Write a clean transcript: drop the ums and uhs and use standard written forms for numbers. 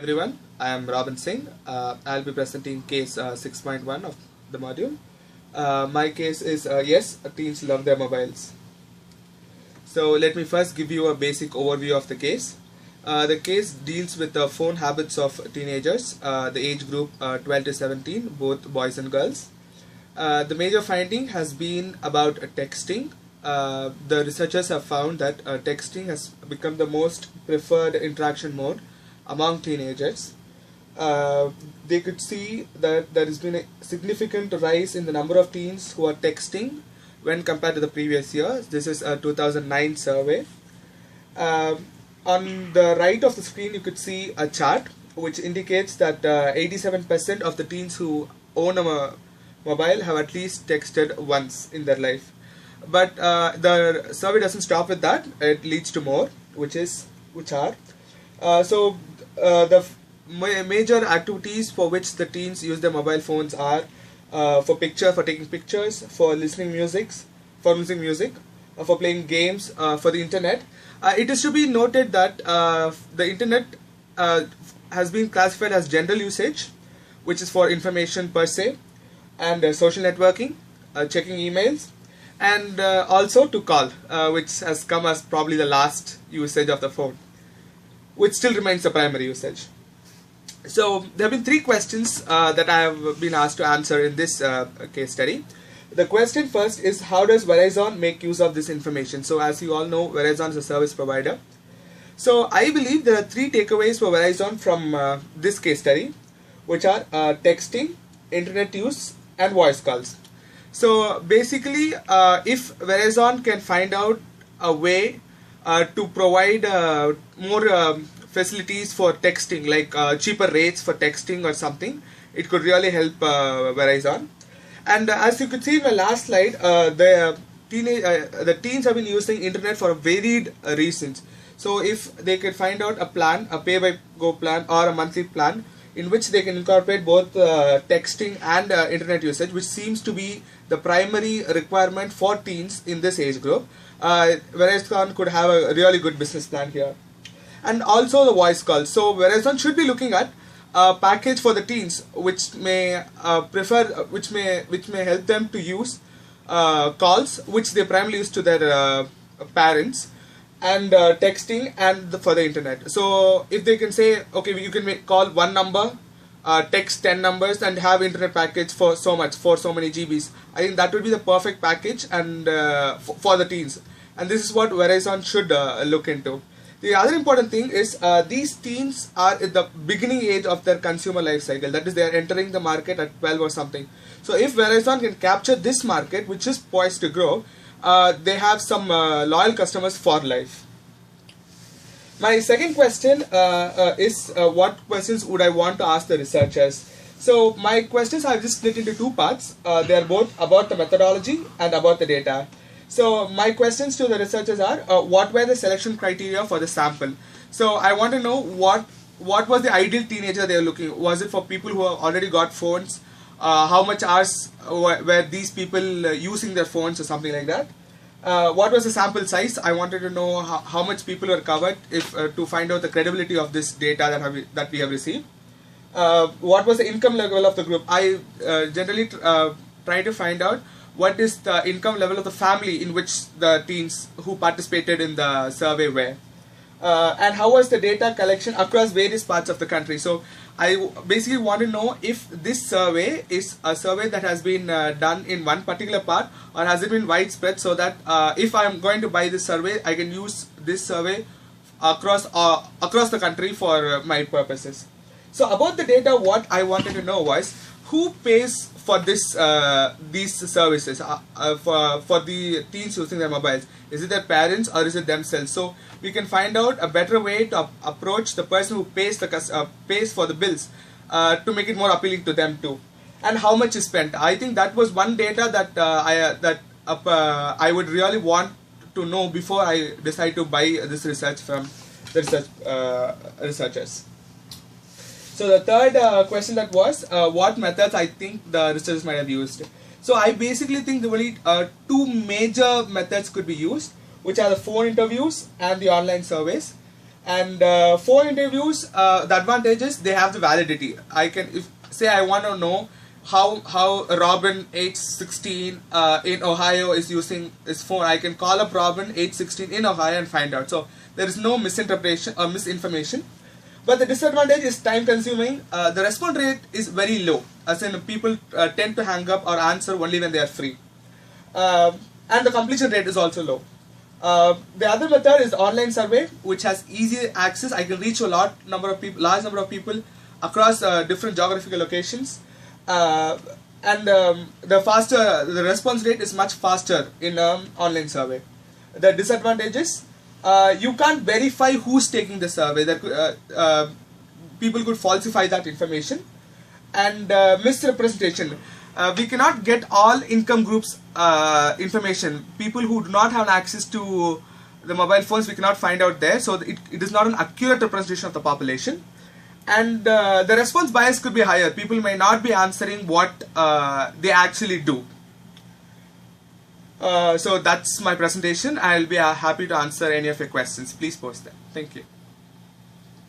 Everyone, I am Robin Singh. I'll be presenting case 6.1 of the module. My case is yes, teens love their mobiles. So let me first give you a basic overview of the case. The case deals with the phone habits of teenagers, the age group 12 to 17, both boys and girls. The major finding has been about texting. The researchers have found that texting has become the most preferred interaction mode among teenagers. They could see that there has been a significant rise in the number of teens who are texting when compared to the previous year. This is a 2009 survey. On the right of the screen, you could see a chart which indicates that 87% of the teens who own a mobile have at least texted once in their life. But the survey doesn't stop with that. It leads to more, which are the major activities for which the teens use their mobile phones are for taking pictures, for listening music, for playing games, for the internet. It is to be noted that the internet has been classified as general usage, which is for information per se, and social networking, checking emails, and also to call, which has come as probably the last usage of the phone, which still remains the primary usage. So there have been three questions that I have been asked to answer in this case study. The question first is, how does Verizon make use of this information? So as you all know, Verizon is a service provider. So I believe there are three takeaways for Verizon from this case study, which are texting, internet use, and voice calls. So basically, if Verizon can find out a way to provide more facilities for texting, like cheaper rates for texting or something, it could really help Verizon. And as you could see in my last slide, the teens have been using internet for varied reasons. So if they could find out a plan, a pay-by-go plan or a monthly plan, in which they can incorporate both texting and internet usage, which seems to be the primary requirement for teens in this age group, Verizon could have a really good business plan here. And also the voice calls. So Verizon should be looking at a package for the teens, which may which may help them to use calls, which they primarily use to their parents, and texting and for the internet. So if they can say, okay, you can call one number, text 10 numbers, and have internet package for so much, for so many GBs, I think that would be the perfect package and for the teens. And this is what Verizon should look into. The other important thing is these teens are at the beginning age of their consumer life cycle. That is, they are entering the market at 12 or something. So if Verizon can capture this market, which is poised to grow, they have some loyal customers for life. My second question is what questions would I want to ask the researchers? So my questions are just split into two parts. They are both about the methodology and about the data. So my questions to the researchers are, what were the selection criteria for the sample? So I want to know what was the ideal teenager they were looking. Was it for people who have already got phones? How much hours were these people using their phones or something like that? What was the sample size? I wanted to know how much people were covered to find out the credibility of this data that we have received. What was the income level of the group? I generally try to find out what is the income level of the family in which the teens who participated in the survey were. And how was the data collection across various parts of the country. So I basically want to know if this survey is a survey that has been done in one particular part, or has it been widespread, so that if I am going to buy this survey, I can use this survey across the country for my purposes. So about the data, what I wanted to know was, who pays for these services for the teens using their mobiles? Is it their parents or is it themselves? So we can find out a better way to approach the person who pays for the bills to make it more appealing to them too. And how much is spent? I think that was one data that I would really want to know before I decide to buy this research from the researchers. So the third question that was, what methods I think the researchers might have used. So I basically think there only two major methods could be used, which are the phone interviews and the online surveys. And for interviews, the advantages, they have the validity. I can, if say I want to know how Robin age 16 in Ohio is using his phone, I can call up Robin age 16 in Ohio and find out. So there is no misinterpretation or misinformation. But the disadvantage is time consuming. The response rate is very low, as in people tend to hang up or answer only when they are free. And the completion rate is also low. The other method is online survey, which has easy access. I can reach a large number of people across different geographical locations. The response rate is much faster in online survey. The disadvantages, you can't verify who's taking the survey. That people could falsify that information. And misrepresentation. We cannot get all income groups information. People who do not have access to the mobile phones, we cannot find out there. So it is not an accurate representation of the population. And the response bias could be higher. People may not be answering what they actually do. So that's my presentation. I'll be happy to answer any of your questions. Please post them. Thank you.